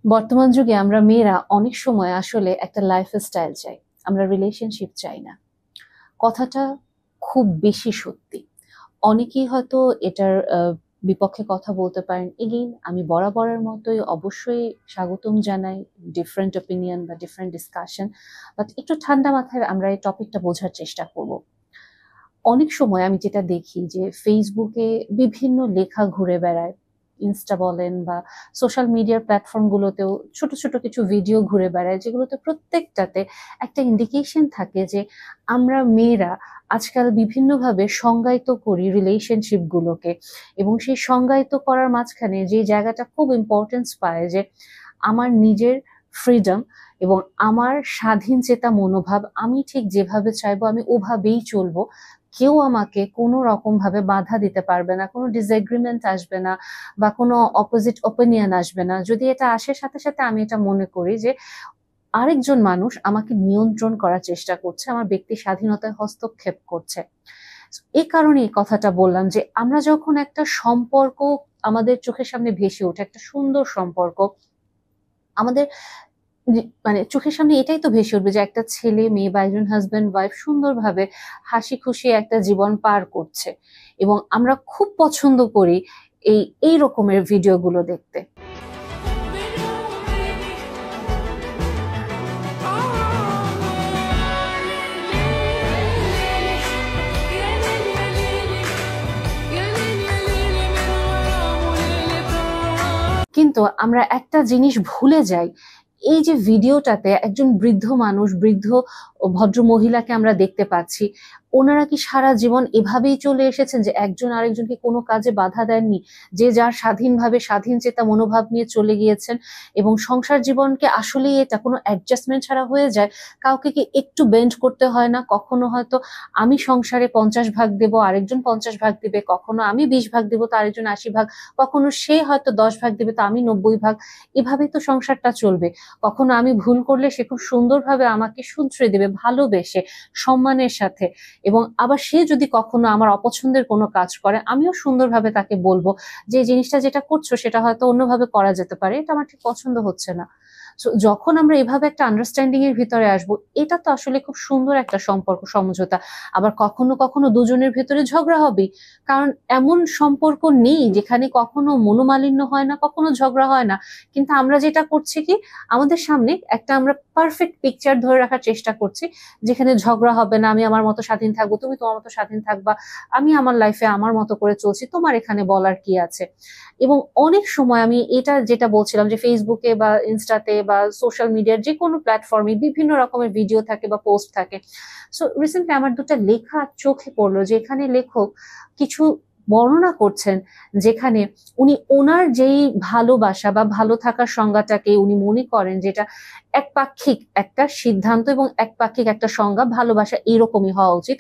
বর্তমান যুগে আমরা মেয়েরা অনেক সময় আসলে একটা লাইফস্টাইল চাই, আমরা রিলেশনশিপ চাই না। কথাটা খুব বেশি সত্যি। অনেকেই হয়তো এটার বিপক্ষে কথা বলতে পারেন। এগেইন আমি বরাবরের মতোই অবশ্যই স্বাগতম জানাই ডিফারেন্ট ওপিনিয়ন বা ডিফারেন্ট ডিসকাশন। বাট একটু ঠান্ডা মাথায় আমরা এই টপিকটা বোঝার চেষ্টা করব। অনেক সময় আমি যেটা দেখি যে ফেসবুকে বিভিন্ন লেখা ঘুরে বেড়ায়, ইনস্টা বলেন বা সোশ্যাল মিডিয়ার প্ল্যাটফর্ম গুলোতেও ছোট ছোট কিছু ভিডিও ঘুরে বেড়ায়, যেগুলোতে প্রত্যেকটাতে একটা ইন্ডিকেশন থাকে যে আমরা মেয়েরা আজকাল বিভিন্নভাবে সংজ্ঞায়িত করি রিলেশনশিপ গুলোকে। এবং সেই সংজ্ঞায়িত করার মাঝখানে যে জায়গাটা খুব ইম্পর্টেন্স পায় যে আমার নিজের ফ্রিডম এবং আমার স্বাধীন চেতা মনোভাব, আমি ঠিক যেভাবে চাইবো আমি ওভাবেই চলবো। কেউ আমাকে কোনো রকম ভাবে বাধা দিতে পারবে না, কোনো ডিসএগ্রিমেন্ট আসবে না বা কোনো অপোজিট ওপিনিয়ন আসবে না। যদি এটা আসে, সাথে সাথে আমি এটা মনে করি যে আরেকজন মানুষ আমাকে নিয়ন্ত্রণ করার চেষ্টা করছে, আমার ব্যক্তি স্বাধীনতায় হস্তক্ষেপ করছে। এই কারণে এই কথাটা বললাম যে আমরা যখন একটা সম্পর্ক আমাদের চোখের সামনে ভেসে ওঠে, একটা সুন্দর সম্পর্ক আমাদের মানে চোখের সামনে এটাই তো ভেসে উঠবে যে একটা ছেলে মেয়ে বা একজন হাজবেন্ড ওয়াইফ সুন্দরভাবে হাসি খুশি একটা জীবন পার করছে, এবং আমরা খুব পছন্দ করি এই রকমের ভিডিওগুলো দেখতে। কিন্তু আমরা একটা জিনিস ভুলে যাই, এই যে ভিডিওটাতে একজন বৃদ্ধ মানুষ, বৃদ্ধ ও ভদ্র মহিলাকে আমরা দেখতে পাচ্ছি, ওনারা কি সারা জীবন এভাবেই চলে এসেছেন যে একজন আরেকজনকে কোনো কাজে বাধা দেননি, যে যার স্বাধীনভাবে স্বাধীন চেতা মনোভাব নিয়ে চলে গিয়েছেন? এবং সংসার জীবনকে আসলেই এটা কোনো অ্যাডজাস্টমেন্ট ছাড়া হয়ে যায়? কাউকে কি একটু বেন্ড করতে হয় না? কখনো হয়তো আমি সংসারে 50 ভাগ দেব, আরেকজন 50 ভাগ দিবে, কখনো আমি 20 ভাগ দেব তো আরেকজন 80 ভাগ, কখনো সে হয়তো 10 ভাগ দিবে তো আমি 90 ভাগ। এভাবেই তো সংসারটা চলবে। কখনো আমি ভুল করলে সে খুব সুন্দরভাবে আমাকে শুধরে দেবে, ভালোবেসে, সম্মানের সাথে। এবং আবার সে যদি কখনো আমার অপছন্দের কোনো কাজ করে, আমিও সুন্দরভাবে তাকে বলবো যে এই জিনিসটা যেটা করছো সেটা হয়তো অন্যভাবে করা যেতে পারে, এটা আমার ঠিক পছন্দ হচ্ছে না। So, যখন আমরা এভাবে একটা আন্ডারস্ট্যান্ডিং এর ভিতরে আসব, এটা তো আসলে খুব সুন্দর একটা সম্পর্ক, সমঝোতা। আবার কখনো কখনো দুজনের ভেতরে ঝগড়া হবে, কারণ এমন সম্পর্ক নেই যেখানে কখনো মনোমালিন্য হয় না, কখনো ঝগড়া হয় না। কিন্তু আমরা যেটা করছি কি, আমাদের সামনে একটা আমরা পারফেক্ট পিকচার ধরে রাখার চেষ্টা করছি, যেখানে ঝগড়া হবে না, আমি আমার মতো স্বাধীন থাকবো, তুমি তোমার মতো স্বাধীন থাকবা, আমি আমার লাইফে আমার মতো করে চলছি, তোমার এখানে বলার কি আছে? এবং অনেক সময় আমি এটা যেটা বলছিলাম যে ফেসবুকে বা ইনস্টাতে বা সোশ্যাল মিডিয়ার যে কোনো প্ল্যাটফর্মে বিভিন্ন রকমের ভিডিও থাকে বা পোস্ট থাকে। সো রিসেন্টলি আমার দুটা লেখা চোখে পড়লো, যেখানে লেখক কিছু বর্ণনা করছেন, যেখানে উনি ওনার যেই ভালোবাসা বা ভালো থাকার সংজ্ঞাটাকে উনি মনে করেন যেটা একপাক্ষিক একটা সিদ্ধান্ত এবং একপাক্ষিক একটা সংজ্ঞা, ভালোবাসা এরকমই হওয়া উচিত।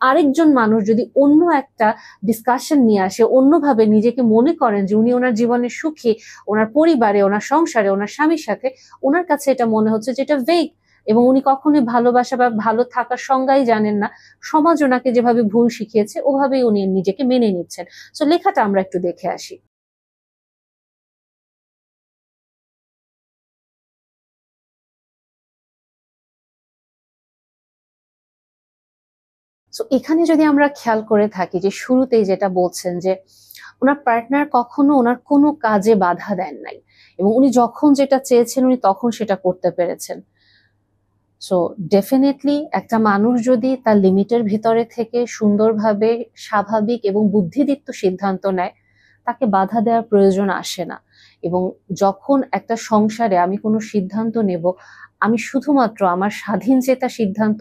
আরেকজন মানুষ যদি অন্য একটা ডিসকাশন নিয়ে আসে, অন্যভাবে নিজেকে মনে করেন যে উনি ওনার জীবনে সুখী, ওনার পরিবারে, ওনার সংসারে, ওনার স্বামীর সাথে, ওনার কাছে এটা মনে হচ্ছে যেটা ভেগ, এবং উনি কখনোই ভালোবাসা বা ভালো থাকার সংজ্ঞাই জানেন না। সমাজ ওনাকে যেভাবে ভুল শিখিয়েছে ওভাবেই উনি নিজেকে মেনে নিচ্ছেন। তো লেখাটা আমরা একটু দেখে আসি। তো এখানে যদি আমরা খেয়াল করে থাকি যে শুরুতেই যেটা বলছেন যে ওনার পার্টনার কখনো ওনার কোনো কাজে বাধা দেন নাই, এবং উনি যখন যেটা চেয়েছেন উনি তখন সেটা করতে পেরেছেন। সো ডেফিনেটলি একটা মানুষ যদি তার লিমিটের ভিতরে থেকে সুন্দরভাবে স্বাভাবিক এবং বুদ্ধিদীপ্ত সিদ্ধান্ত নেয়, তাকে বাধা দেওয়ার প্রয়োজন আসে না। এবং যখন একটা সংসারে আমি কোনো সিদ্ধান্ত নেব, আমি শুধুমাত্র আমার স্বাধীন চেতা সিদ্ধান্ত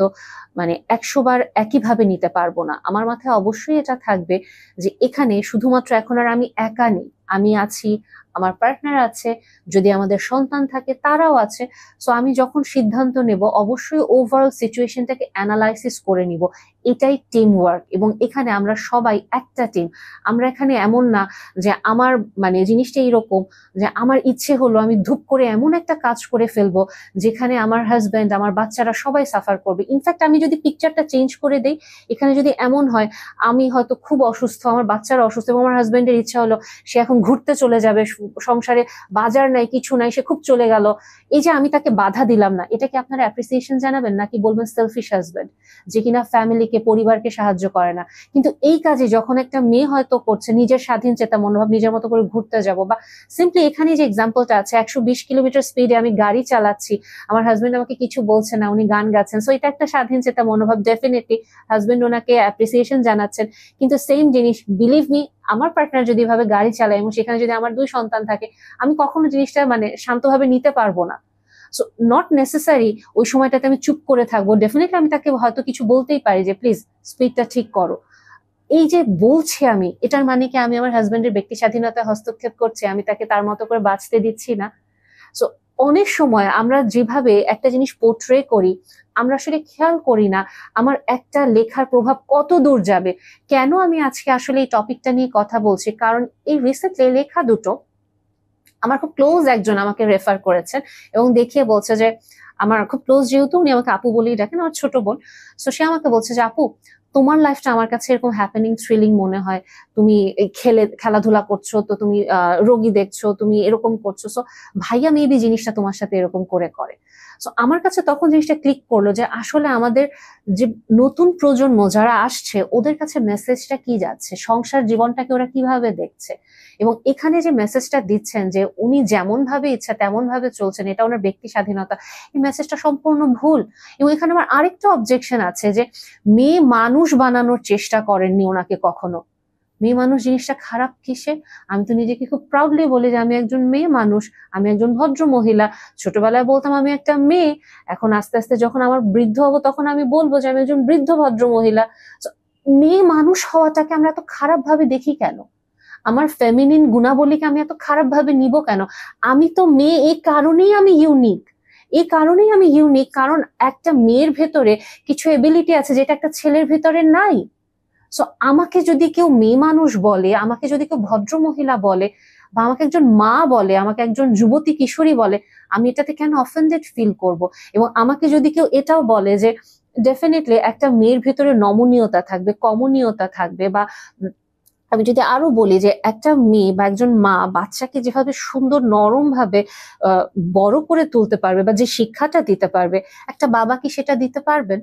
মানে 100 বার একইভাবে নিতে পারবো না। আমার মাথায় অবশ্যই এটা থাকবে যে এখানে শুধুমাত্র এখন আর আমি একা নেই, আমি আছি, আমার পার্টনার আছে, যদি আমাদের সন্তান থাকে তারাও আছে। সো আমি যখন সিদ্ধান্ত নেব অবশ্যই ওভারঅল সিচুয়েশনটাকে অ্যানালাইসিস করে নিব, এটাই টিম ওয়ার্ক, এবং এখানে আমরা সবাই একটা টিম। আমরা এখানে এমন না যে আমার মানে জিনিসটা এইরকম যে আমার ইচ্ছে হলো আমি ধুপ করে এমন একটা কাজ করে ফেলবো যেখানে আমার হাজবেন্ড, আমার বাচ্চারা সবাই সাফার করবে। ইনফ্যাক্ট আমি যদি পিকচারটা চেঞ্জ করে দেই, এখানে যদি এমন হয় আমি হয়তো খুব অসুস্থ, আমার বাচ্চারা অসুস্থ, এবং আমার হাজবেন্ডের ইচ্ছা হলো সে এখন ঘুরতে চলে যাবে, সংসারে বাজার নাই কিছু নাই, সে খুব চলে গেল, এই যে আমি তাকে বাধা দিলাম না, এটা কি আপনারা অ্যাপ্রিসিয়েশন জানাবেন, নাকি বলবেন সেলফিশ হাজবেন্ড যে কিনা ফ্যামিলিকে, পরিবারকে সাহায্য করে না? কিন্তু এই কাজে যখন একটা মেয়ে হয়তো করছে নিজের স্বাধীন চেতা মনোভাব, নিজের মতো করে ঘুরতে যাব, বা সিম্পলি এখানে যে এক্সাম্পলটা আছে 120 কিলোমিটার স্পিডে আমি গাড়ি চালাচ্ছি, আমার হাজবেন্ড আমাকে কিছু বলছে না, উনি গান গাচ্ছেন, সো এটা একটা স্বাধীন চেতা মনোভাব, ডেফিনেটলি হাজবেন্ড ওনাকে অ্যাপ্রিসিয়েশন জানাচ্ছেন। কিন্তু সেম জিনিস, বিলিভ মি, আমার পার্টনার যদি এভাবে গাড়ি চালায় এবং সেখানে যদি আমার 2 সন্তান থাকে, আমি কখনো জিনিসটা মানে শান্তভাবে নিতে পারবো না। সো নট নেসেসারি ওই সময়টাতে আমি চুপ করে থাকবো, ডেফিনেটলি আমি তাকে হয়তো কিছু বলতেই পারি যে প্লিজ স্পিডটা ঠিক করো। এই যে বলছি আমি, এটার মানে কি আমি আমার হাজবেন্ডের ব্যক্তি স্বাধীনতায় হস্তক্ষেপ করছি, আমি তাকে তার মতো করে বাঁচতে দিচ্ছি না? সো অনেক সময় আমরা যেভাবে একটা জিনিস পোর্ট্রে করি, আমরা আসলে খেয়াল করি না আমার একটা লেখার প্রভাব কত দূর যাবে। কেন আমি আজকে আসলে এই টপিকটা নিয়ে কথা বলছি, কারণ এই রিসেন্টলি লেখা দুটো আমার খুব ক্লোজ একজন আমাকে রেফার করেছেন এবং দেখিয়ে বলছে যে, আমার খুব ক্লোজ যেহেতু, উনি আমাকে আপু বলেই ডাকেন, আমার ছোট বোন। সো সে আমাকে বলছে যে আপু, তোমার লাইফটা আমার কাছে এরকম হ্যাপেনিং, থ্রিলিং মনে হয়। তুমি এই খেলাধুলা করছো, তো তুমি রোগী দেখছো, তুমি এরকম করছো, সো ভাইয়া মেবি জিনিসটা তোমার সাথে এরকম করে করে। সো আমার কাছে তখন জিনিসটা ক্লিক করলো যে আসলে আমাদের যে নতুন প্রজন্ম যারা আসছে, ওদের কাছে মেসেজটা কি যাচ্ছে, সংসার জীবনটাকে ওরা কিভাবে দেখছে, এবং এখানে যে মেসেজটা দিচ্ছেন যে উনি যেমন ভাবে ইচ্ছা তেমন ভাবে চলছেন, এটা ওনার ব্যক্তি স্বাধীনতা, এই মেসেজটা সম্পূর্ণ ভুল। এবং এখানে আমার আরেকটা অবজেকশন আছে যে মেয়ে মানুষ বানানোর চেষ্টা করেননি ওনাকে কখনো। মেয়ে মানুষ জিনিসটা খারাপ কিসে? আমি তো নিজেকে খুব প্রাউডলি বলি যে আমি একজন মেয়ে মানুষ, আমি একজন ভদ্র মহিলা। ছোটবেলায় বলতাম আমি একটা মেয়ে, এখন আস্তে আস্তে যখন আমার বৃদ্ধ হবো তখন আমি বলবো যে আমি একজন বৃদ্ধ ভদ্র মহিলা। মেয়ে মানুষ হওয়াটাকে আমরা এত খারাপ ভাবে দেখি কেন? আমার ফেমিনিন গুণাবলীকে আমি এত খারাপ ভাবে নিব কেন? আমি তো মেয়ে, এই কারণেই আমি ইউনিক, এই কারণেই আমি ইউনিক, কারণ একটা মেয়ের ভেতরে কিছু এবিলিটি আছে যেটা একটা ছেলের ভেতরে নাই। সো আমাকে যদি কেউ মেয়ে মানুষ বলে, আমাকে যদি কেউ ভদ্র মহিলা বলে, বা আমাকে একজন মা বলে, আমাকে একজন যুবতী কিশোরী বলে, আমি এটাতে কেন অফেন্ডেড ফিল করব? এবং আমাকে যদি কেউ এটাও বলে যে ডেফিনেটলি একটা মেয়ের ভেতরে নমনীয়তা থাকবে, কমনীয়তা থাকবে, বা আমি যদি আরো বলি যে একটা মেয়ে বা একজন মা বাচ্চাকে যেভাবে সুন্দর নরম ভাবে আহ, বড় করে তুলতে পারবে, বা যে শিক্ষাটা দিতে পারবে, একটা বাবা কি সেটা দিতে পারবেন?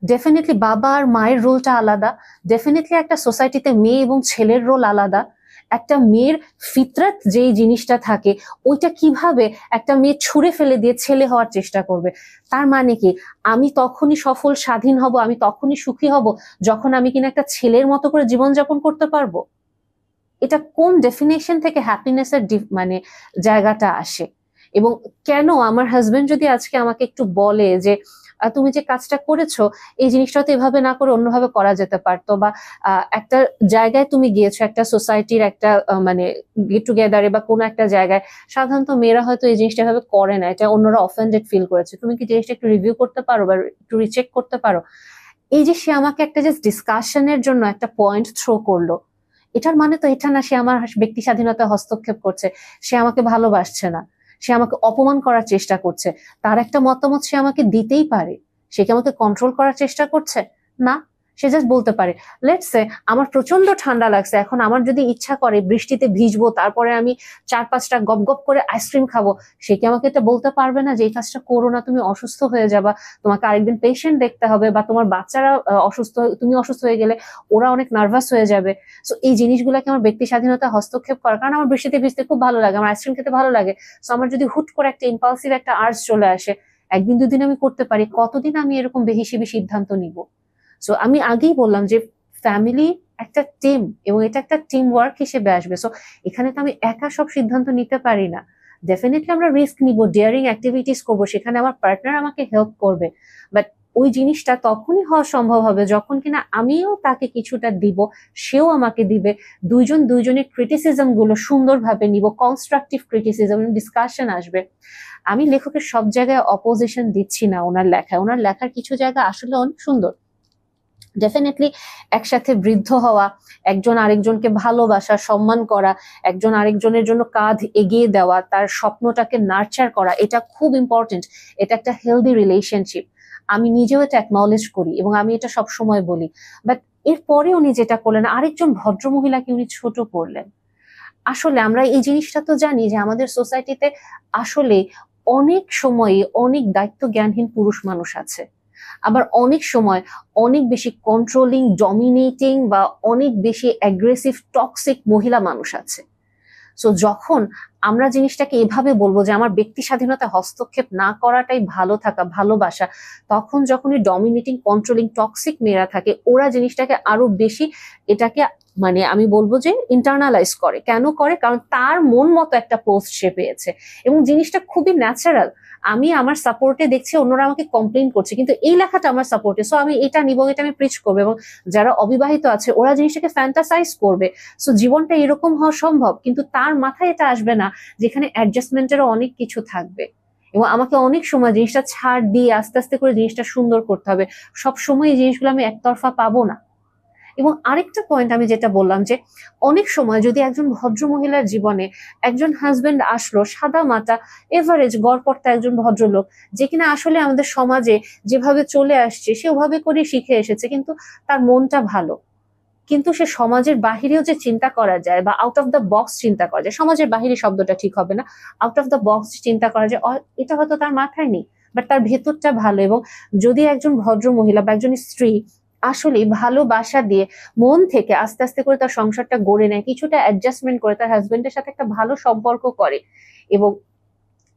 ডেফিনেটলি বাবা আর মায়ের রোলটা আলাদা। ডেফিনেটলি একটা সোসাইটিতে মেয়ে এবং ছেলের রোল আলাদা। একটা মেয়ের ফিতরাত যেই জিনিসটা থাকে, ওইটা কিভাবে একটা মেয়ে ছুঁড়ে ফেলে দিয়ে ছেলে হওয়ার চেষ্টা করবে? তার মানে কি আমি তখনই সফল, স্বাধীন হব, আমি তখনই সুখী হব যখন আমি কিনা একটা ছেলের মতো করে জীবনযাপন করতে পারবো? এটা কোন ডেফিনেশন থেকে হ্যাপিনেসের মানে জায়গাটা আসে? এবং কেন আমার হাজবেন্ড যদি আজকে আমাকে একটু বলে যে তুমি যে কাজটা করেছো, এই জিনিসটা তো এভাবে না করে অন্যভাবে করা যেতে পারতো, বা একটা জায়গায় তুমি গিয়েছো, একটা সোসাইটির একটা মানে গেট টুগেদারে বা কোনো একটা জায়গায়, সাধারণত মেয়েরা হয়তো এই জিনিসটা এভাবে করে না, এটা অন্যরা অফেন্ডেড ফিল করেছে, তুমি কি জিনিসটা একটু রিভিউ করতে পারো বা একটু রিচেক করতে পারো? এই যে সে আমাকে একটা জাস্ট ডিসকাশনের জন্য একটা পয়েন্ট থ্রো করলো, এটার মানে তো এটা না সে আমার ব্যক্তি স্বাধীনতা হস্তক্ষেপ করছে, সে আমাকে ভালোবাসছে না, সে আমাকে অপমান করার চেষ্টা করছে। তার একটা মতামত সে আমাকে দিতেই পারে, সে কি আমাকে কন্ট্রোল করার চেষ্টা করছে? না। সে জাস্ট বলতে পারে, লেটস সে আমার প্রচন্ড ঠান্ডা লাগছে, এখন আমার যদি ইচ্ছা করে বৃষ্টিতে ভিজবো, তারপরে আমি 4-5টা গপ গপ করে আইসক্রিম খাবো, সে কি আমাকে এটা বলতে পারবে না যে এই কাজটা করো না, তুমি অসুস্থ হয়ে যাবা, তোমাকে আরেকদিন পেশেন্ট দেখতে হবে, বা তোমার বাচ্চারা অসুস্থ, তুমি অসুস্থ হয়ে গেলে ওরা অনেক নার্ভাস হয়ে যাবে? সো এই জিনিসগুলোকে আমার ব্যক্তি স্বাধীনতা হস্তক্ষেপ করা, কারণ আমার বৃষ্টিতে ভিজতে খুব ভালো লাগে, আমার আইসক্রিম খেতে ভালো লাগে। সো আমার যদি হুট করে একটা ইম্পালসিভ একটা আর্জ চলে আসে, একদিন দুদিন আমি করতে পারি, কতদিন আমি এরকম বেহিসেবি সিদ্ধান্ত নিব? সো আমি আগেই বললাম যে ফ্যামিলি একটা টিম, এবং এটা একটা টিম ওয়ার্ক হিসেবে আসবে। সো এখানে তো আমি একা সব সিদ্ধান্ত নিতে পারি না। ডেফিনেটলি আমরা রিস্ক নিব, ডেয়ারিং অ্যাক্টিভিটিস করব, সেখানে আমার পার্টনার আমাকে হেল্প করবে, বাট ওই জিনিসটা তখনই হওয়া সম্ভব হবে যখন কিনা আমিও তাকে কিছুটা দিব, সেও আমাকে দিবে, দুইজন দুইজনের ক্রিটিসিজম গুলো সুন্দরভাবে নিব, কনস্ট্রাকটিভ ক্রিটিসিজম, ডিসকাশন আসবে। আমি লেখকের সব জায়গায় অপোজিশন দিচ্ছি না ওনার লেখায়, ওনার লেখার কিছু জায়গা আসলে অনেক সুন্দর, ডেফিনেটলি একসাথে বৃদ্ধ হওয়া, একজন আরেকজনকে ভালোবাসা, সম্মান করা, একজন আরেকজনের জন্য কাঁধ এগিয়ে দেওয়া, তার স্বপ্নটাকে নার্চার করা, এটা খুব ইম্পর্টেন্ট। এটা একটা হেলদি রিলেশনশিপ। আমি নিজেও এটা অ্যাকনলেজ করি এবং আমি এটা সব সময় বলি। বাট এরপরে উনি যেটা করলেন, আরেকজন ভদ্র মহিলাকে উনি ছোট করলেন। আসলে আমরা এই জিনিসটা তো জানি যে আমাদের সোসাইটিতে আসলে অনেক সময় অনেক দায়িত্ব জ্ঞানহীন পুরুষ মানুষ আছে, আবার অনেক সময় অনেক বেশি কন্ট্রোলিং, ডমিনেটিং বা অনেক বেশি অ্যাগ্রেসিভ, টক্সিক মহিলা মানুষ আছে। সো যখন আমরা জিনিসটাকে এভাবে বলবো যে আমার ব্যক্তি স্বাধীনতা হস্তক্ষেপ না করাটাই ভালো থাকা, ভালোবাসা, তখন যখনই ডমিনেটিং, কন্ট্রোলিং, টক্সিক মেয়েরা থাকে, ওরা জিনিসটাকে আরো বেশি এটাকে মানে আমি বলবো যে ইন্টারনালাইজ করে। কেন করে? কারণ তার মন মতো একটা পোস্ট সে পেয়েছে এবং জিনিসটা খুবই ন্যাচারাল। আমি আমার সাপোর্টে দেখছি অন্যরা আমাকে কমপ্লেন করছে, কিন্তু এই লেখাটা আমার সাপোর্টে, সো আমি এটা নিব, এটা আমি প্রিচ করবো। এবং যারা অবিবাহিত আছে ওরা জিনিসটাকে ফ্যান্টাসাইজ করবে। সো জীবনটা এরকম হওয়া সম্ভব, কিন্তু তার মাথায় এটা আসবে না যেখানে অ্যাডজাস্টমেন্টেরও অনেক কিছু থাকবে এবং আমাকে অনেক সময় জিনিসটা ছাড় দিয়ে আস্তে আস্তে করে জিনিসটা সুন্দর করতে হবে। সব সময় এই জিনিসগুলো আমি একতরফা পাবো না। এবং আরেকটা পয়েন্ট আমি যেটা বললাম যে অনেক সময় যদি একজন ভদ্র মহিলার জীবনে একজন হাজবেন্ড আসলো, সাদা মাটা এভারেজ গড়পড়তা একজন ভদ্রলোক, যে কিনা আসলে আমাদের সমাজে যেভাবে চলে আসছে সে ওভাবে করে শিখে এসেছে, কিন্তু তার মনটা ভালো, কিন্তু সে সমাজের বাহিরেও যে চিন্তা করা যায় বা আউট অফ দ্য বক্স চিন্তা করা যায়, সমাজের বাহিরে শব্দটা ঠিক হবে না, আউট অফ দ্য বক্স চিন্তা করা যায়, এটা হয়তো তার মাথায় নেই, বাট তার ভেতরটা ভালো। এবং যদি একজন ভদ্র মহিলা বা একজন স্ত্রী আসলে ভালোবাসা দিয়ে মন থেকে আস্তে আস্তে করে তার সংসারটা গড়ে নেয়, কিছুটা অ্যাডজাস্টমেন্ট করে তার হাজবেন্ডের সাথে একটা ভালো সম্পর্ক করে, এবং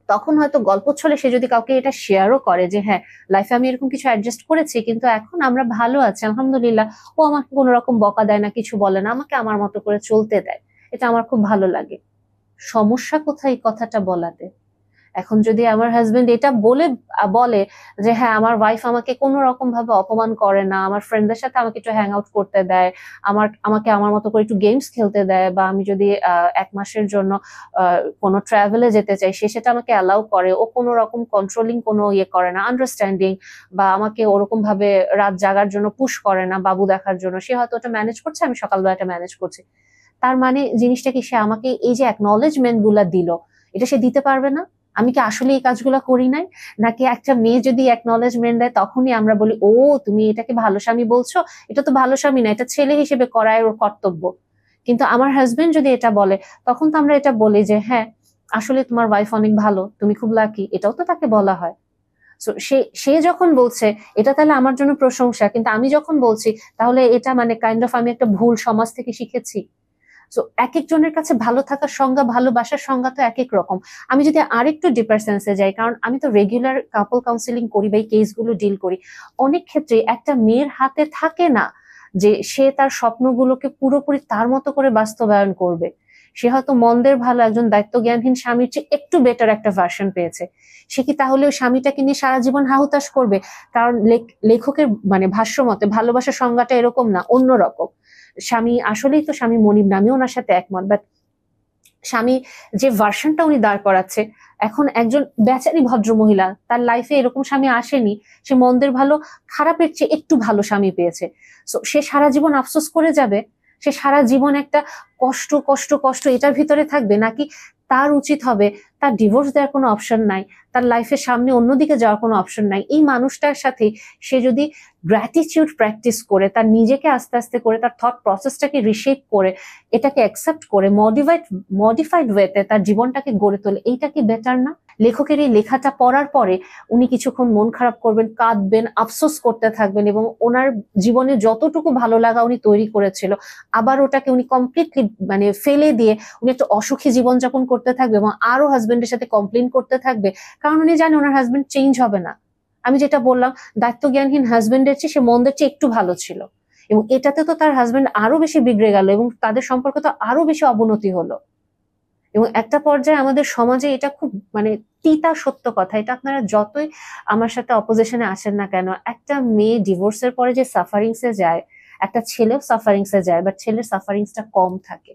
তখন হয়তো গল্প ছলে সে যদি কাউকে এটা শেয়ারও করে যে হ্যাঁ লাইফে আমি এরকম কিছু অ্যাডজাস্ট করেছি, কিন্তু এখন আমরা ভালো আছি আলহামদুলিল্লাহ, ও আমাকে কোনো রকম বকা দেয় না, কিছু বলে না, আমাকে আমার মতো করে চলতে দেয়, এটা আমার খুব ভালো লাগে। সমস্যা কোথায় এই কথাটা বলাতে? এখন যদি আমার হাজবেন্ড এটা বলে যে হ্যাঁ আমার ওয়াইফ আমাকে কোনো রকম ভাবে অপমান করে না, আমার ফ্রেন্ডদের সাথে আমাকে একটু হ্যাং আউট করতে দেয়, আমাকে আমার মতো করে একটু গেমস খেলতে দেয়, বা আমি যদি 1 মাসের জন্য কোনো ট্রাভেলে যেতে চাই সে সেটা আমাকে অ্যালাউ করে, ও কোনো রকম কন্ট্রোলিং কোনো ইয়ে করে না, আন্ডারস্ট্যান্ডিং, বা আমাকে ওরকম ভাবে রাত জাগার জন্য পুশ করে না বাবু দেখার জন্য, সে হয়তো ওটা ম্যানেজ করছে, আমি সকালবেলা এটা ম্যানেজ করছি। তার মানে জিনিসটা কি, সে আমাকে এই যে অ্যাকনলেজমেন্ট গুলা দিল, এটা সে দিতে পারবে না? আমি কি আসলে এই কাজগুলো করি নাই? নাকি একটা মেয়ে যদি অ্যাকনলেজমেন্ট দেয় তখনই আমরা বলি ও তুমি এটাকে ভালো স্বামী বলছো? এটা তো ভালো স্বামী না, এটা ছেলে হিসেবে করার ওর কর্তব্য। কিন্তু আমার হাজবেন্ড যদি এটা বলে তখন তো আমরা এটা বলি যে হ্যাঁ আসলে তোমার ওয়াইফ অনেক ভালো, তুমি খুব লাকি, এটাও তো তাকে বলা হয়। সো সে যখন বলছে এটা তাহলে আমার জন্য প্রশংসা, কিন্তু আমি যখন বলছি তাহলে এটা মানে কাইন্ড অফ আমি একটা ভুল সমাজ থেকে শিখেছি। সো এক একজনের কাছে ভালো থাকার সংজ্ঞা, ভালোবাসার সংজ্ঞা তো এক এক রকম। আমি যদি আরেকটু ডিপার সেন্সে যাই, কারণ আমি তো রেগুলার কাপল কাউন্সিলিং করি বা এই কেসগুলো ডিল করি, অনেক ক্ষেত্রে একটা মেয়ের হাতে থাকে না যে সে তার স্বপ্নগুলোকে পুরোপুরি তার মতো করে বাস্তবায়ন করবে। সে হয়তো মন্দের ভালো একজন দায়িত্ব জ্ঞানহীন স্বামীর চেয়ে একটু বেটার একটা ভার্সন পেয়েছে, সে কি তাহলে ওই স্বামীটাকে নিয়ে সারা জীবন হাহুতাশ করবে? কারণ লেখকের মানে ভাষ্য মতে ভালোবাসার সংজ্ঞাটা এরকম না, অন্যরকম। স্বামী আসলেই তো স্বামী মনিব না, আমি ওনার সাথে একমত, বাট স্বামী যে ভার্সনটা উনি দাঁড় করাচ্ছে, এখন একজন বেচারি ভদ্র মহিলা, তার লাইফে এরকম স্বামী আসেনি, সে মন্দের ভালো খারাপের চেয়ে একটু ভালো স্বামী পেয়েছে। সো সে সারা জীবন আফসোস করে যাবে? সে সারা জীবন একটা কষ্ট কষ্ট কষ্ট এটার ভিতরে থাকবে? নাকি তার উচিত হবে তার ডিভোর্স দেওয়ার কোনো অপশন নাই, তার লাইফের সামনে অন্যদিকে যাওয়ার কোনো অপশন নাই, এই মানুষটার সাথে সে যদি গ্র্যাটিটিউড প্র্যাকটিস করে, তার নিজেকে আস্তে আস্তে করে তার থট প্রসেসটাকে রিশেপ করে, এটাকে অ্যাকসেপ্ট করে মডিফাইড ওয়েতে তার জীবনটাকে গড়ে তোলে, এইটা কি বেটার না? লেখকের এই লেখাটা পড়ার পরে উনি কিছুক্ষণ মন খারাপ করবেন, কাঁদবেন, আফসোস করতে থাকবেন, এবং ওনার জীবনে যতটুকু ভালো লাগা উনি তৈরি করেছিল আবার ওটাকে উনি কমপ্লিটলি মানে ফেলে দিয়ে উনি একটা অসুখী জীবনযাপন করতে থাকবে এবং আরো হাজবেন্ডের সাথে কমপ্লেন করতে থাকবে, কারণ উনি জানে ওনার হাজবেন্ড চেঞ্জ হবে না। আমি যেটা বললাম, দায়িত্ব জ্ঞানহীন হাজবেন্ডের চেয়ে সে মন্দের চেয়ে একটু ভালো ছিল, এবং এটাতে তো তার হাজবেন্ড আরো বেশি বিগড়ে গেল এবং তাদের সম্পর্ক তো আরো বেশি অবনতি হলো। এবং একটা পর্যায়ে আমাদের সমাজে এটা খুব মানে তিতা সত্য কথা, এটা আপনারা যতই আমার সাথে অপোজিশনে আসেন না কেন, একটা মেয়ে ডিভোর্সের পরে যে সাফারিংসে যায়, একটা ছেলেও সাফারিংসে যায়, বাট ছেলের সাফারিংসটা কম থাকে।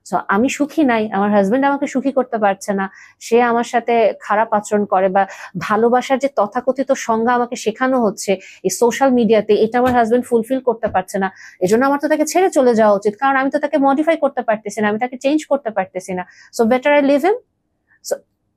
সো আমি সুখী নাই, আমার হাজবেন্ড আমাকে সুখী করতে পারছে না, সে আমার সাথে খারাপ আচরণ করে, বা ভালোবাসার যে তথাকথিত সংজ্ঞা আমাকে শেখানো হচ্ছে এই সোশ্যাল মিডিয়াতে, এটা আমার হাজবেন্ড ফুলফিল করতে পারছে না, এজন্য আমার তো তাকে ছেড়ে চলে যাওয়া উচিত, কারণ আমি তো তাকে মডিফাই করতে পারতেছি না, আমি তাকে চেঞ্জ করতে পারতেছি না, সো বেটার আই লিভ হিম।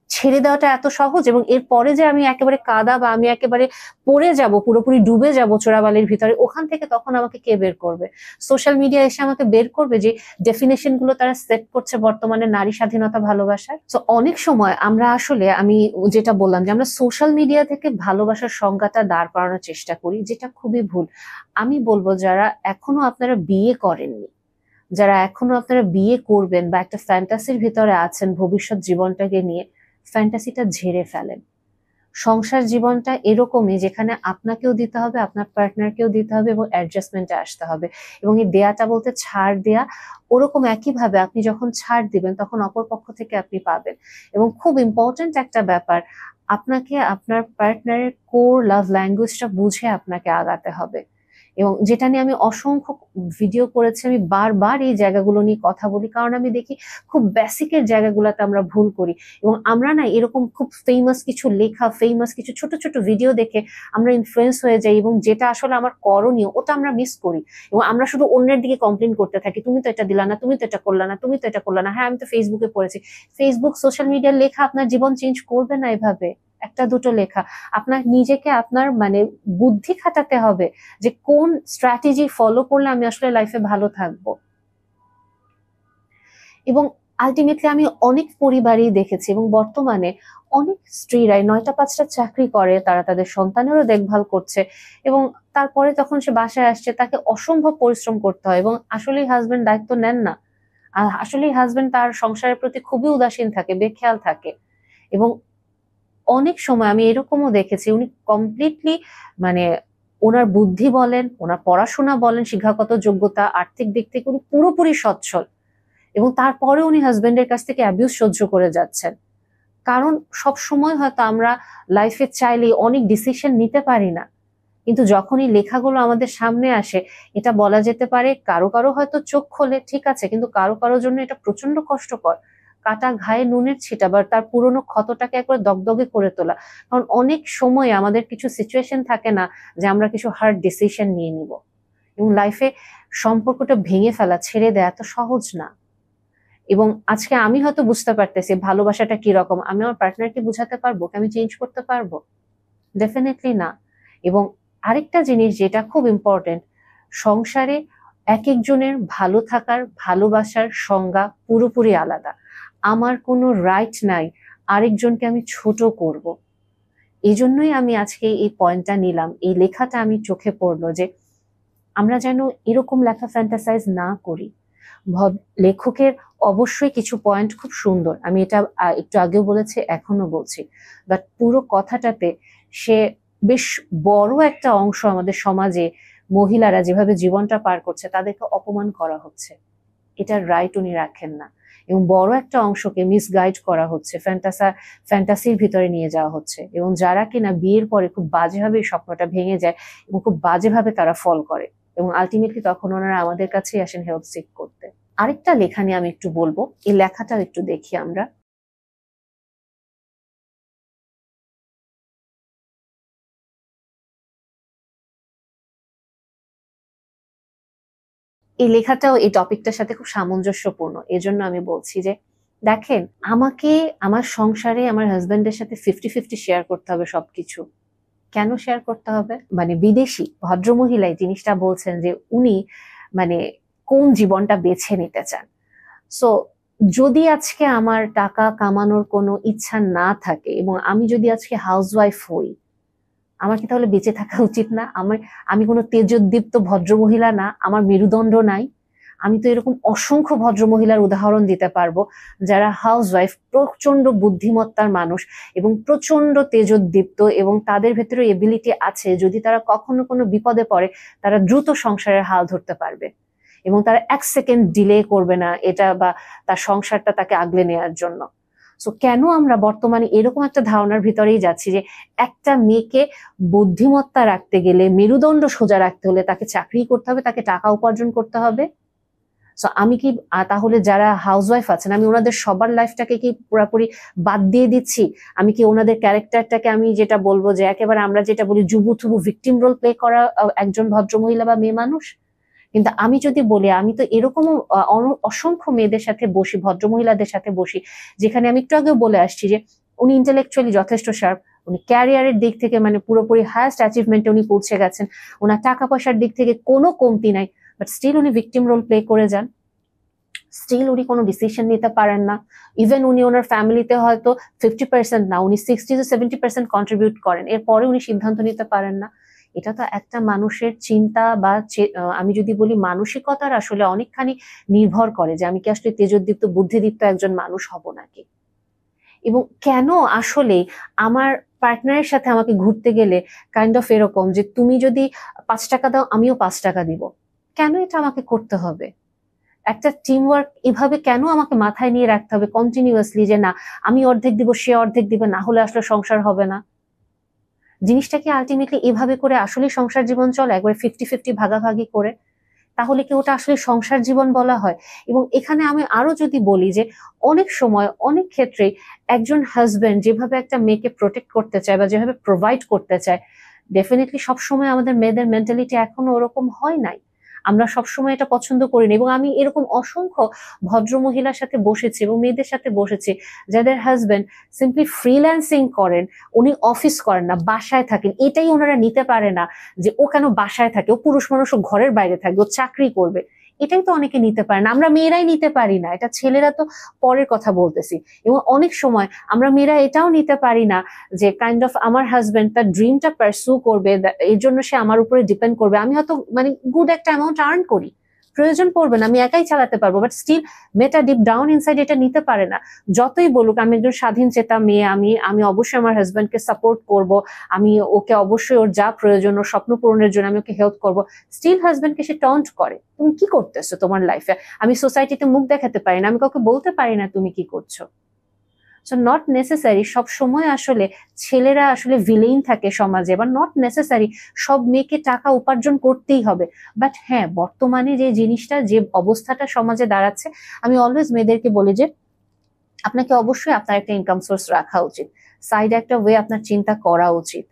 ছেড়ে দেওয়াটা এত সহজ, এবং এরপরে যে আমি একেবারে কাদা বা আমি একেবারে পড়ে যাব, পুরোপুরি ডুবে যাব চোরাবালির ভিতরে, ওখান থেকে তখন আমাকে কে বের করবে? সোশ্যাল মিডিয়া এসে আমাকে বের করবে যে ডেফিনেশন গুলো তারা সেট করছে বর্তমানে নারী স্বাধীনতা ভালোবাসার। তো অনেক সময় আমরা আসলে, আমি যেটা বললাম যে আমরা সোশ্যাল মিডিয়া থেকে ভালোবাসার সংজ্ঞাটা দাঁড় করানোর চেষ্টা করি, যেটা খুবই ভুল। আমি বলবো যারা এখনো আপনারা বিয়ে করেননি, যারা এখনো আপনারা বিয়ে করবেন বা একটা ফ্যান্টাসির ভিতরে আছেন ভবিষ্যৎ জীবনটাকে নিয়ে, ফ্যান্টাসিটা ঝেড়ে ফেলেন। সংসার জীবনটা এরকমই, যেখানে আপনাকেও দিতে হবে, আপনার পার্টনারকেও দিতে হবে, এবং অ্যাডজাস্টমেন্টে আসতে হবে। এবং এই দেয়াটা বলতে ছাড় দেয়া, ওরকম একইভাবে আপনি যখন ছাড় দিবেন তখন অপর পক্ষ থেকে আপনি পাবেন। এবং খুব ইম্পর্টেন্ট একটা ব্যাপার, আপনাকে আপনার পার্টনারের কোর লাভ ল্যাঙ্গুয়েজটা বুঝে আপনাকে আগাতে হবে। এবং যেটা নিয়ে আমি অসংখ্য ভিডিও করেছি, আমি বারবার এই জায়গাগুলো নিয়ে কথা বলি, কারণ আমি দেখি খুব বেসিকের জায়গাগুলোতে আমরা ভুল করি। এবং আমরা না এরকম খুব ফেমাস কিছু লেখা, ফেমাস কিছু ছোট ছোট ভিডিও দেখে আমরা ইনফ্লুয়েন্স হয়ে যাই, এবং যেটা আসলে আমার করণীয় ওটা আমরা মিস করি। এবং আমরা শুধু অন্যের দিকে কমপ্লেন করতে থাকি, তুমি তো এটা দিলা না, তুমি তো এটা করলা না, তুমি তো এটা করলা না। হ্যাঁ, আমি তো ফেসবুকে পড়েছি। ফেসবুক, সোশ্যাল মিডিয়ার লেখা আপনার জীবন চেঞ্জ করবে না এভাবে, একটা দুটো লেখা। আপনার নিজেকে আপনার বুদ্ধি খাটাতে হবে যে কোন স্ট্র্যাটেজি ফলো করলে আমি আসলে লাইফে ভালো থাকবো। এবং আলটিমেটলি আমি অনেক পরিবারই দেখেছি, এবং বর্তমানে অনেক স্ত্রীরাই 9টা 5টা চাকরি করে, তারা তাদের সন্তানেরও দেখভাল করছে, এবং তারপরে তখন সে বাসায় আসছে, তাকে অসম্ভব পরিশ্রম করতে হয়, এবং আসলেই হাজবেন্ড দায়িত্ব নেন না। আর আসলেই হাজবেন্ড তার সংসারের প্রতি খুবই উদাসীন থাকে, বেখেয়াল থাকে। এবং অনেক সময় আমি এরকমও দেখেছি, উনি কমপ্লিটলি মানে ওনার বুদ্ধি বলেন, ওনার পড়াশোনা বলেন, শিক্ষাগত যোগ্যতা, আর্থিক দিক থেকে উনি পুরোপুরি সচ্ছল, এবং তারপরে উনি হাজবেন্ডের কাছ থেকে অ্যাবিউজ সহ্য করে যাচ্ছেন। কারণ সব সময় হয়তো আমরা লাইফে চাইলে অনেক ডিসিশন নিতে পারি না, কিন্তু যখন এই লেখাগুলো আমাদের সামনে আসে, এটা বলা যেতে পারে কারো কারো হয়তো চোখ খোলে, ঠিক আছে, কিন্তু কারো কারোর জন্য এটা প্রচন্ড কষ্টকর। কাটা ঘায়ে নুনের ছিটা, বা তার পুরনো ক্ষতটাকে একবার দগদগে করে তোলা। কারণ অনেক সময় আমাদের কিছু সিচুয়েশন থাকে না যে আমরা কিছু হার্ড ডিসিশন নিয়ে নিব, এবং লাইফে সম্পর্কটা ভেঙে ফেলা, ছেড়ে দেয়া এত সহজ না। এবং আজকে আমি হয়তো বুঝতে পারতেছি ভালোবাসাটা কি রকম, আমি আমার পার্টনারকে বুঝাতে পারবো কি, আমি চেঞ্জ করতে পারবো? ডেফিনেটলি না। এবং আরেকটা জিনিস যেটা খুব ইম্পর্টেন্ট, সংসারে এক একজনের ভালো থাকার, ভালোবাসার সংজ্ঞা পুরোপুরি আলাদা। আমার কোনো রাইট নাই আরেকজনকে আমি ছোট করব। এই জন্যই আমি আজকে এই পয়েন্টটা নিলাম, এই লেখাটা আমি চোখে পড়লো যে আমরা যেন এরকম লেখা ফ্যান্টাসাইজ না করি। লেখকের অবশ্যই কিছু পয়েন্ট খুব সুন্দর, আমি এটা একটু আগেও বলেছি, এখনো বলছি, বাট পুরো কথাটাতে সে বেশ বড় একটা অংশ আমাদের সমাজে মহিলারা যেভাবে জীবনটা পার করছে তাদেরকে অপমান করা হচ্ছে, এটার রাইট উনি রাখেন না। এবং বড় একটা অংশকে মিসগাইড করা হচ্ছে, ফ্যান্টাসির ভিতরে নিয়ে যাওয়া হচ্ছে, এবং যারা কিনা বিয়ের পরে খুব বাজেভাবে স্বপ্নটা ভেঙে যায়, এবং খুব বাজেভাবে তারা ফল করে, এবং আলটিমেটলি তখন ওনারা আমাদের কাছেই আসেন হেল্প সিক করতে। আরেকটা লেখা নিয়ে আমি একটু বলবো, এই লেখাটাও একটু দেখি আমরা। এই লেখাটাও এই টপিকটার সাথে খুব সামঞ্জস্যপূর্ণ, এজন্য আমি বলছি যে দেখেন, আমাকে আমার সংসারে আমার হাজবেন্ডের সাথে 50-50 শেয়ার করতে হবে সবকিছু। কেন শেয়ার করতে হবে? বিদেশি ভদ্রমহিলাই জিনিসটা বলছেন যে উনি মানে কোন জীবনটা বেছে নিতে চান। সো যদি আজকে আমার টাকা কামানোর কোনো ইচ্ছা না থাকে, এবং আমি যদি আজকে হাউসওয়াইফ হই, আমার কি তাহলে বেঁচে থাকা উচিত না? আমি কোনো তেজোদ্দীপ্ত ভদ্রমহিলা না, আমার মেরুদণ্ড নাই? আমি তো এরকম অসংখ্য ভদ্রমহিলার উদাহরণ দিতে পারবো যারা হাউসওয়াইফ, প্রচন্ড বুদ্ধিমত্তার মানুষ এবং প্রচন্ড তেজোদ্দীপ্ত, এবং তাদের ভেতরে এবিলিটি আছে, যদি তারা কখনো কোনো বিপদে পড়ে তারা দ্রুত সংসারের হাল ধরতে পারবে, এবং তারা 1 সেকেন্ড ডিলে করবে না এটা বা তার সংসারটা তাকে আগলে নেওয়ার জন্য। সো কেন আমরা বর্তমানে এরকম একটা ধারণার ভিতরেই যাচ্ছি যে একটা মেয়েকে বুদ্ধিমত্তা রাখতে গেলে, মেরুদণ্ড সোজা রাখতে হলে তাকে চাকরি করতে হবে, তাকে টাকা উপার্জন করতে হবে? সো আমি কি তাহলে যারা হাউসওয়াইফ আছেন আমি ওনাদের সবার লাইফটাকে কি পুরোপুরি বাদ দিয়ে দিচ্ছি? আমি কি ওনাদের ক্যারেক্টারটাকে আমি যেটা বলবো যে একেবারে আমরা যেটা বলি জুবুথুবু ভিকটিম রোল প্লে করা একজন ভদ্রমহিলা বা মেয়ে মানুষ? কিন্তু আমি যদি বলি আমি তো এরকমও অসংখ্য মেয়েদের সাথে বসি, ভদ্রমহিলাদের সাথে বসি, যেখানে আমি একটু আগেও বলে আসছি যে উনি ইন্টেলেকচুয়ালি যথেষ্ট শার্প, উনি ক্যারিয়ারের দিক থেকে মানে পুরোপুরি হায়েস্ট অ্যাচিভমেন্টে উনি পৌঁছে গেছেন, ওনার টাকা পয়সার দিক থেকে কোনো কমতি নাই, বাট স্টিল উনি ভিকটিম রোল প্লে করে যান। স্টিল উনি কোনো ডিসিশন নিতে পারেন না। ইভেন উনি ওনার ফ্যামিলিতে হয়তো 50% না, উনি 60 to 70% কন্ট্রিবিউট করেন, এরপরে উনি সিদ্ধান্ত নিতে পারেন না। এটা তো একটা মানুষের চিন্তা বা আমি যদি বলি মানসিকতার আসলে অনেকখানি নির্ভর করে যে আমি কি আসলে তেজোদীপ্ত বুদ্ধিদীপ্ত একজন মানুষ হব নাকি। এবং কেন আসলে আমার পার্টনারের সাথে আমাকে ঘুরতে গেলে কাইন্ড অফ এরকম যে তুমি যদি 5 টাকা দাও আমিও 5 টাকা দিব, কেন এটা আমাকে করতে হবে? একটা টিম ওয়ার্ক এভাবে কেন আমাকে মাথায় নিয়ে রাখতে হবে কন্টিনিউয়াসলি যে না আমি অর্ধেক দিব সে অর্ধেক দিবে, না হলে আসলে সংসার হবে না? জিনিসটা কি আলটিমেটলি এভাবে করে আসলে সংসার জীবন চলে, একবার 50-50 ভাগাভাগি করে? তাহলে কি ওটা আসলে সংসার জীবন বলা হয়? এবং এখানে আমি আরো যদি বলি যে অনেক সময় অনেক ক্ষেত্রে একজন হাজবেন্ড যেভাবে একটা মেয়েকে প্রোটেক্ট করতে চায় বা যেভাবে প্রোভাইড করতে চায়, ডেফিনেটলি সবসময় আমাদের মেয়েদের মেন্টালিটি এখনো ওরকম হয় নাই। আমরা সবসময় এটা পছন্দ করি না। এবং আমি এরকম অসংখ্য ভদ্র মহিলার সাথে বসেছি এবং মেয়েদের সাথে বসেছি যাদের হাজবেন্ড সিম্পলি ফ্রিল্যান্সিং করেন, উনি অফিস করেন না, বাসায় থাকেন, এটাই ওনারা নিতে পারে না যে ও কেন বাসায় থাকে, ও পুরুষ মানুষ, ও ঘরের বাইরে থাকবে, ও চাকরি করবে, এটাই তো অনেকে নিতে পারে না। আমরা মেয়েরাই নিতে পারি না, এটা ছেলেরা তো পরের কথা বলতেছি। এবং অনেক সময় আমরা মেয়েরা এটাও নিতে পারি না যে কাইন্ড অফ আমার হাজবেন্ড তার ড্রিমটা পারসু করবে, এর জন্য সে আমার উপরে ডিপেন্ড করবে। আমি হয়তো মানে গুড একটা অ্যামাউন্ট আর্ন করি, প্রয়োজন পড়বে না, আমি একাই চালাতে পারবো, বাট স্টিল মেয়েটা ডিপ ডাউন ইনসাইড এটা নিতে পারে না। যতই বলুক আমি একজন স্বাধীন চেতা মেয়ে, আমি অবশ্যই আমার হাজবেন্ডকে সাপোর্ট করব, আমি ওকে অবশ্যই ওর যা প্রয়োজন ওর স্বপ্ন পূরণের জন্য আমি ওকে হেল্প করবো, স্টিল হাজবেন্ডকে সে টন্ট করে তুমি কি করতেছো তোমার লাইফে, আমি সোসাইটিতে মুখ দেখাতে পারি না, আমি কাউকে বলতে পারি না তুমি কি করছো। সো নট নেসেসারি সব সময় আসলে ছেলেরা আসলে ভিলেইন থাকে সমাজে, বা নট নেসেসারি সব মেয়েকে টাকা উপার্জন করতেই হবে। বাট হ্যাঁ, বর্তমানে যে জিনিসটা যে অবস্থাটা সমাজে দাঁড়াচ্ছে, আমি অলওয়েজ মেয়েদেরকে বলি যে আপনাকে অবশ্যই আপনার একটা ইনকাম সোর্স রাখা উচিত, সাইডে একটা ওয়ে আপনার চিন্তা করা উচিত,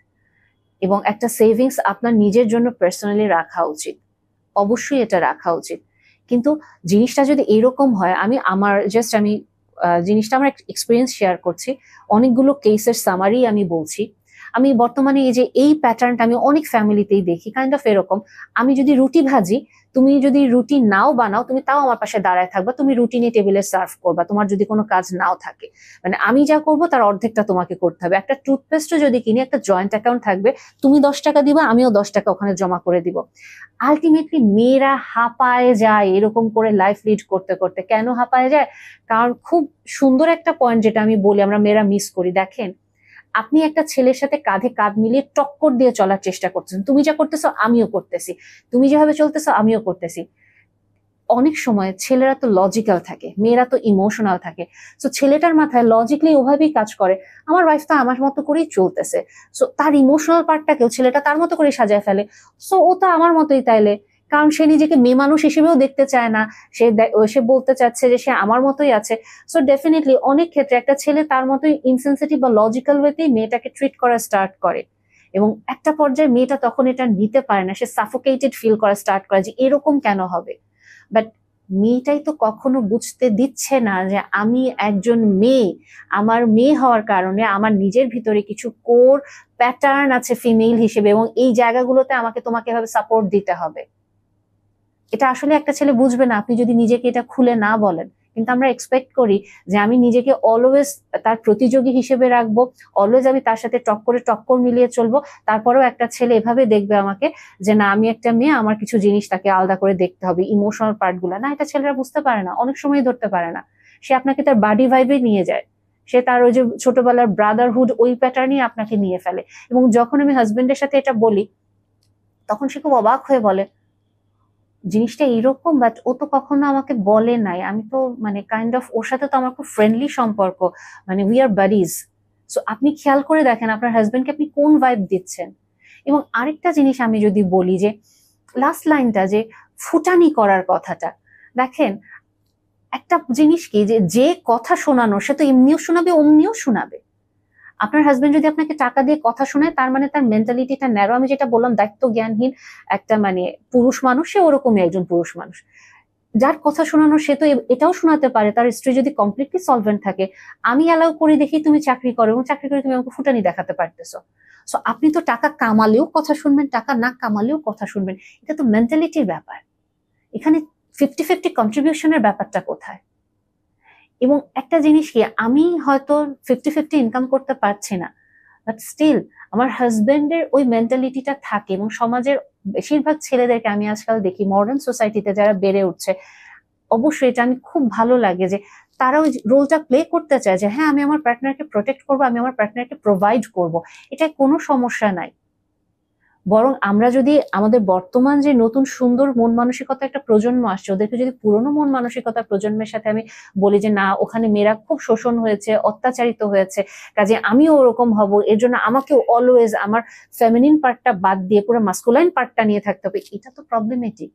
এবং একটা সেভিংস আপনার নিজের জন্য পার্সোনালি রাখা উচিত, অবশ্যই এটা রাখা উচিত। কিন্তু জিনিসটা যদি এরকম হয়, আমি জিনিসটা আমার এক্সপিরিয়েন্স শেয়ার করছি, অনেকগুলো কেসের সামারি আমি বলছি। আমি বর্তমানে এই প্যাটার্নটা আমি অনেক ফ্যামিলিতেই দেখি, কাইন্ড অফ এরকম, আমি যদি রুটি ভাজি, তুমি যদি রুটি নাও বানাও, তুমি তাও আমার পাশে দাঁড়ায় থাকবা, তুমি রুটি নিয়ে টেবিলে সার্ভ করবা, তোমার যদি কোনো কাজ নাও থাকে, মানে আমি যা করবো তার অর্ধেকটা তোমাকে করতে হবে। একটা টুথপেস্টও যদি কিনি, একটা জয়েন্ট অ্যাকাউন্ট থাকবে, তুমি 10 টাকা দিবা, আমিও 10 টাকা ওখানে জমা করে দিব। আলটিমেটলি মেয়েরা হাঁপায় যায় এরকম করে লাইফ লিড করতে করতে। কেন হাঁপায় যায়? কারণ খুব সুন্দর একটা পয়েন্ট যেটা আমি বলি আমরা মেয়েরা মিস করি, দেখেন আপনি একটা ছেলের সাথে কাঁধে কাঁধ মিলিয়ে টক্কর দিয়ে চলার চেষ্টা করতেছেন, তুমি যা করতেছো আমিও করতেছি, তুমি যেভাবে চলতেছো আমিও করতেছি। অনেক সময় ছেলেরা তো লজিক্যাল থাকে, মেয়েরা তো ইমোশনাল থাকে। সো ছেলেটার মাথায় লজিক্যালি ওভাবেই কাজ করে, আমার ওয়াইফ তো আমার মতো করেই চলতেছে, সো তার ইমোশনাল পার্টটাকেও ছেলেটা তার মতো করে সাজায় ফেলে, সো ও তো আমার মতোই তাইলে। কারণ সে নিজেকে মেয়ে মানুষ হিসেবেও দেখতে চায় না, সে বলতে চাচ্ছে যে সে আমার মতোই আছে। সো ডেফিনেটলি অনেক ক্ষেত্রে একটা ছেলে তার মতোই ইনসেনসিটিভ বা লজিক্যাল ওয়েতেই মেয়েটাকে ট্রিট করা স্টার্ট করে, এবং একটা পর্যায়ে মেয়েটা তখন এটা নিতে পারে না, সে সাফোকেটেড ফিল করা স্টার্ট করে যে এরকম কেন হবে। বাট মেয়েটাই তো কখনো বুঝতে দিচ্ছে না যে আমি একজন মেয়ে, আমার মেয়ে হওয়ার কারণে আমার নিজের ভিতরে কিছু কোর প্যাটার্ন আছে ফিমেল হিসেবে, এবং এই জায়গাগুলোতে আমাকে তোমাকে এভাবে সাপোর্ট দিতে হবে। এটা আসলে একটা ছেলে বুঝবে না আপনি যদি নিজেকে এটা খুলে না বলেন। কিন্তু আমরা এক্সপেক্ট করি যে আমি নিজেকে অলওয়েজ তার প্রতিযোগী হিসেবে রাখবো, অলওয়েজ আমি তার সাথে টক্কর মিলিয়ে চলবো, তারপরেও একটা ছেলে এভাবে দেখবে আমাকে যে না আমি একটা মেয়ে, আমার কিছু জিনিস তাকে আলাদা করে দেখতে হবে, ইমোশনাল পার্ট গুলা না, এটা ছেলেরা বুঝতে পারে না, অনেক সময় ধরতে পারে না। সে আপনাকে তার বাডি ভাইবে নিয়ে যায়, সে তার ওই যে ছোটবেলার ব্রাদারহুড ওই প্যাটার্নই আপনাকে নিয়ে ফেলে। এবং যখন আমি হাজবেন্ডের সাথে এটা বলি, তখন সে খুব অবাক হয়ে বলে জিনিসটা এরকম, বাট ও তো কখনো আমাকে বলে নাই, আমি তো মানে কাইন্ড অফ ওর সাথে তো আমার খুব ফ্রেন্ডলি সম্পর্ক, মানে উই আর বাডিজ। সো আপনি খেয়াল করে দেখেন আপনার হাজবেন্ডকে আপনি কোন ভাইব দিচ্ছেন। এবং আরেকটা জিনিস আমি যদি বলি যে লাস্ট লাইনটা যে ফুটানি করার কথাটা, দেখেন একটা জিনিস কি, যে যে কথা শোনানো সে তো এমনিও শোনাবে অমনিও শোনাবে। আপনার হাজবেন্ড যদি আপনাকে টাকা দিয়ে কথা শোনায়, তার মানে তার মেন্টালিটিটা ন্যারো। আমি যেটা বললাম, দায়িত্ব জ্ঞানহীন একটা মানে পুরুষ মানুষ, সে ওরকমই একজন পুরুষ মানুষ। যার কথা শোনানো সে তো এটাও শোনাতে পারে, তার স্ত্রী যদি কমপ্লিটলি সলভেন্ট থাকে, আমি অ্যালাউ করি দেখি তুমি চাকরি করো, এবং চাকরি করে তুমি আমাকে ফুটানি দেখাতে পারতেছো। সো আপনি তো টাকা কামালেও কথা শুনবেন, টাকা না কামালেও কথা শুনবেন। এটা তো মেন্টালিটির ব্যাপার। এখানে 50-50 কন্ট্রিবিউশনের ব্যাপারটা কোথায়? এবং একটা জিনিস কি, আমি হয়তো 50-50 ইনকাম করতে পারছি না, বাট স্টিল আমার হাজবেন্ডের ওই মেন্টালিটিটা থাকে। এবং সমাজের বেশিরভাগ ছেলেদেরকে আমি আজকাল দেখি মডার্ন সোসাইটিতে যারা বেড়ে উঠছে, অবশ্যই এটা আমি খুব ভালো লাগে যে তারা ওই রোলটা প্লে করতে চায় যে হ্যাঁ, আমি আমার পার্টনারকে প্রোটেক্ট করবো, আমি আমার পার্টনারকে প্রোভাইড করব, এটা কোনো সমস্যা নাই। বরং আমরা যদি আমাদের বর্তমান যে নতুন সুন্দর মন মানসিকতা একটা প্রজন্ম আসছে, ওদেরকে যদি পুরনো মন মানসিকতা প্রজন্মের সাথে আমি বলি যে না, ওখানে মেয়েরা খুব শোষণ হয়েছে, অত্যাচারিত হয়েছে, কাজে আমিও ওরকম হব, এর জন্য আমাকে অলওয়েজ আমার ফেমিনিন পার্টটা বাদ দিয়ে পুরো মাস্কুলাইন পার্টটা নিয়ে থাকতে হবে, এটা তো প্রবলেমেটিক।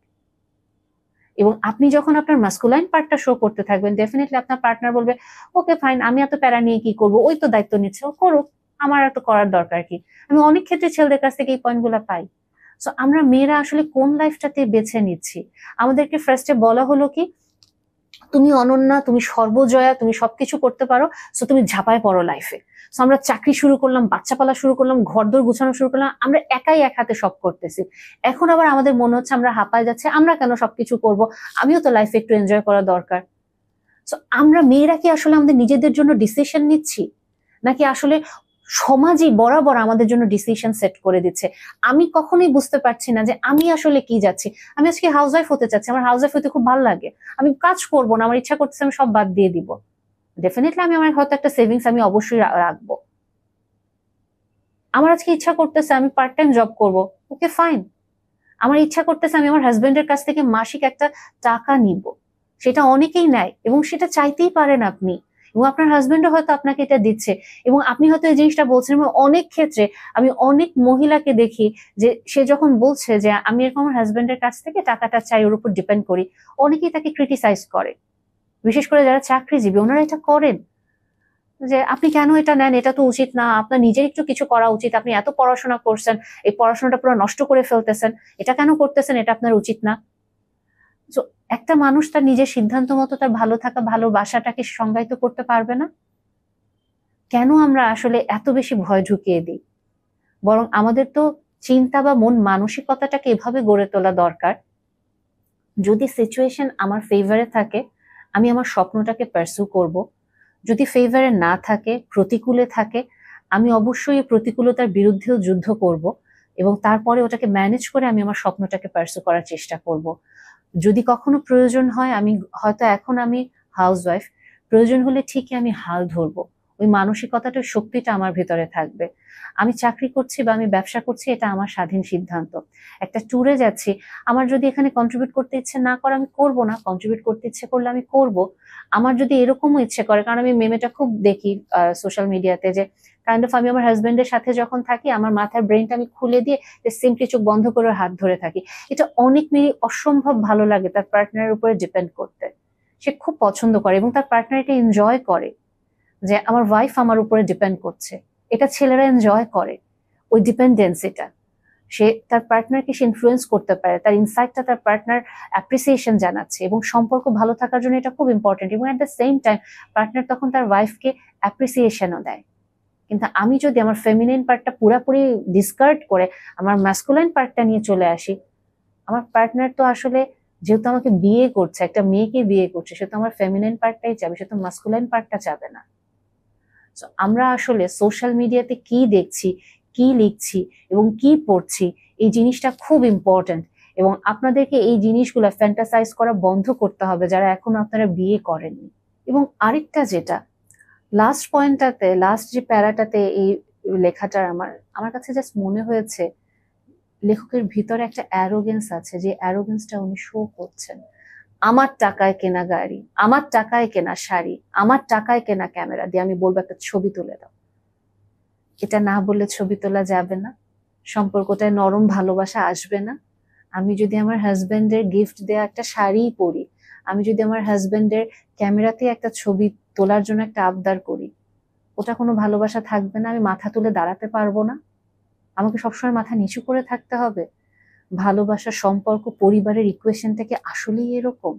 এবং আপনি যখন আপনার মাস্কুলাইন পার্টটা শো করতে থাকবেন, ডেফিনেটলি আপনার পার্টনার বলবে ওকে ফাইন, আমি এত প্যারা নিয়ে কি করবো, ওই তো দায়িত্ব নিচ্ছে, ও করুক, আমার এত করার দরকার কি। আমি অনেক ক্ষেত্রে ছেলেদের কাছ থেকে এই পয়েন্ট গুলা পাই। সো আমরা মেয়েরা আসলে কোন লাইফটাতে বেছে নিচ্ছি? আমাদেরকে ফার্স্টে বলা হলো কি, তুমি অনন্যা, তুমি সর্বজয়া, তুমি সবকিছু করতে পারো, সো তুমি ঝাঁপায় পড়ো লাইফে। সো আমরা চাকরি শুরু করলাম, বাচ্চা পালা শুরু করলাম, ঘরদোর গুছানো শুরু করলাম, আমরা একাই এক হাতে সব করতেছি। এখন আবার আমাদের মনে হচ্ছে আমরা হাঁপায় যাচ্ছে, আমরা কেন সবকিছু করব, আমিও তো লাইফে একটু এনজয় করা দরকার। সো আমরা মেয়েরা কি আসলে আমাদের নিজেদের জন্য ডিসিশন নিচ্ছি, নাকি আসলে সমাজই বরাবর আমাদের জন্য ডিসিশন সেট করে দিচ্ছে? আমি কখনোই বুঝতে পারছি না যে আমি আসলে কি যাচ্ছি। আমি আজকে হাউস ওয়াইফ হতে চাচ্ছি, আমার হাউস ওয়াইফ হতে খুব ভালো লাগে, আমি কাজ করবো না, আমার ইচ্ছা করতেছে আমি সব বাদ দিয়ে দিব। ডেফিনেটলি আমি আমার হয়তো একটা সেভিংস আমি অবশ্যই রাখবো। আমার আজকে ইচ্ছা করতেছে আমি পার্ট টাইম জব করবো, ওকে ফাইন। আমার ইচ্ছা করতেছে আমি আমার হাজবেন্ডের কাছ থেকে মাসিক একটা টাকা নিব, সেটা অনেকেই নেয় এবং সেটা চাইতেই পারেন আপনি, এবং আপনার হাজবেন্ডও হয়তো আপনাকে এটা দিচ্ছে, এবং আপনি হয়তো এই জিনিসটা বলছেন। এবং অনেক ক্ষেত্রে আমি অনেক মহিলাকে দেখি যে সে যখন বলছে যে আমি এরকম আমার হাজবেন্ডের কাছ থেকে টাকাটা চাই, ওর উপর ডিপেন্ড করি, অনেকেই তাকে ক্রিটিসাইজ করে। বিশেষ করে যারা চাকরিজীবী, ওনারা এটা করেন যে আপনি কেন এটা নেন, এটা তো উচিত না, আপনার নিজের একটু কিছু করা উচিত, আপনি এত পড়াশোনা করছেন, এই পড়াশোনাটা পুরো নষ্ট করে ফেলতেছেন, এটা কেন করতেছেন, এটা আপনার উচিত না। তো একটা মানুষ তার নিজের সিদ্ধান্ত মতো তার ভালো থাকা, ভালোবাসাটাকে সংজ্ঞায়িত করতে পারবে না? কেন আমরা আসলে এত বেশি ভয় ঢুকিয়ে দিই? বরং আমাদের তো চিন্তা বা মন মানসিকতাটাকে এভাবে গড়ে তোলা দরকার, যদি সিচুয়েশন আমার ফেভারে থাকে আমি আমার স্বপ্নটাকে পার্সু করব, যদি ফেভারে না থাকে, প্রতিকূলে থাকে, আমি অবশ্যই এই প্রতিকূলতার বিরুদ্ধেও যুদ্ধ করব, এবং তারপরে ওটাকে ম্যানেজ করে আমি আমার স্বপ্নটাকে পার্সু করার চেষ্টা করব। যদি কখনো প্রয়োজন হয়, আমি হয়তো এখন আমি হাউস ওয়াইফ, প্রয়োজন হলে ঠিকই আমি হাল ধরবো, ওই মানসিকতাটার শক্তিটা আমার ভেতরে থাকবে। আমি চাকরি করছি বা আমি ব্যবসা করছি, এটা আমার স্বাধীন সিদ্ধান্ত। একটা ট্যুরে যাচ্ছি, আমার যদি এখানে কন্ট্রিবিউট করতে ইচ্ছে না করে আমি করব না, কন্ট্রিবিউট করতে ইচ্ছে করলে আমি করব। আমার যদি এরকমও ইচ্ছে করে, কারণ আমি মেমেটা খুব দেখি সোশ্যাল মিডিয়াতে, যে কাইন্ড অফ আমি আমার হাজবেন্ডের সাথে যখন থাকি আমার মাথার ব্রেনটা আমি খুলে দিয়ে সিম্পলি চোখ বন্ধ করে ওর হাত ধরে থাকি। এটা অনেক মেয়ে অসম্ভব ভালো লাগে তার পার্টনারের উপরে ডিপেন্ড করতে, সে খুব পছন্দ করে এবং তার পার্টনার এটা এনজয় করে যে আমার ওয়াইফ আমার উপরে ডিপেন্ড করছে। এটা ছেলেরা এনজয় করে, ওই ডিপেন্ডেন্সিটা। সে তার পার্টনারকে সে ইনফ্লুয়েন্স করতে পারে, তার ইনসাইটটা তার পার্টনার অ্যাপ্রিসিয়েশন জানাচ্ছে, এবং সম্পর্ক ভালো থাকার জন্য এটা খুব ইম্পর্টেন্ট। এবং at the same time partner তখন তার ওয়াইফকে অ্যাপ্রিসিয়েশনও দেয়। কিন্তু আমি যদি আমার ফেমিনিন পার্টটা পুরাপুরি ডিসকার্ড করে আমার ম্যাসকুলাইন পার্টটা নিয়ে চলে আসি, আমার পার্টনার তো আসলে, যেহেতু আমাকে বিয়ে করছে, একটা মেয়েকে বিয়ে করছে, সে তো আমার ফেমিনিন পার্টটাই চাবে, সে তো মাস্কুলাইন পার্টটা চাবে না। আমরা আসলে সোশ্যাল মিডিয়াতে কি দেখছি, কি লিখছি এবং কি পড়ছি, এই জিনিসটা খুব ইম্পর্টেন্ট। এবং আপনাদেরকে এই জিনিসগুলো ফ্যান্টাসাইজ করা বন্ধ করতে হবে যারা এখনো আপনারা বিয়ে করেননি। এবং আরেকটা যেটা লাস্ট পয়েন্টটাতে, লাস্ট যে প্যারাটাতে এই লেখাটার আমার আমার কাছে জাস্ট মনে হয়েছে লেখকের ভিতরে একটা অ্যারোগেন্স আছে, যে অ্যারোগেন্সটা উনি শো করছেন। আমার টাকায় কেনা গাড়ি, আমার টাকায় কেনা শাড়ি, আমার টাকায় কেনা ক্যামেরা দিয়ে আমি বলবো একটা ছবি তুলে দাও, এটা না বললে ছবি তোলা যাবে না, সম্পর্কটায় নরম ভালোবাসা আসবে না। আমি যদি আমার হাজবেন্ডের গিফট দেওয়া একটা শাড়ি পরি, আমি যদি আমার হাজবেন্ডের ক্যামেরাতে একটা ছবি তোলার জন্য একটা আবদার করি, ওটা কোনো ভালোবাসা থাকবে না? আমি মাথা তুলে দাঁড়াতে পারবো না? আমাকে সবসময় মাথা নিচু করে থাকতে হবে? ভালোবাসার সম্পর্ক, পরিবারের ইকুয়েশনটা কি আসলেই এরকম?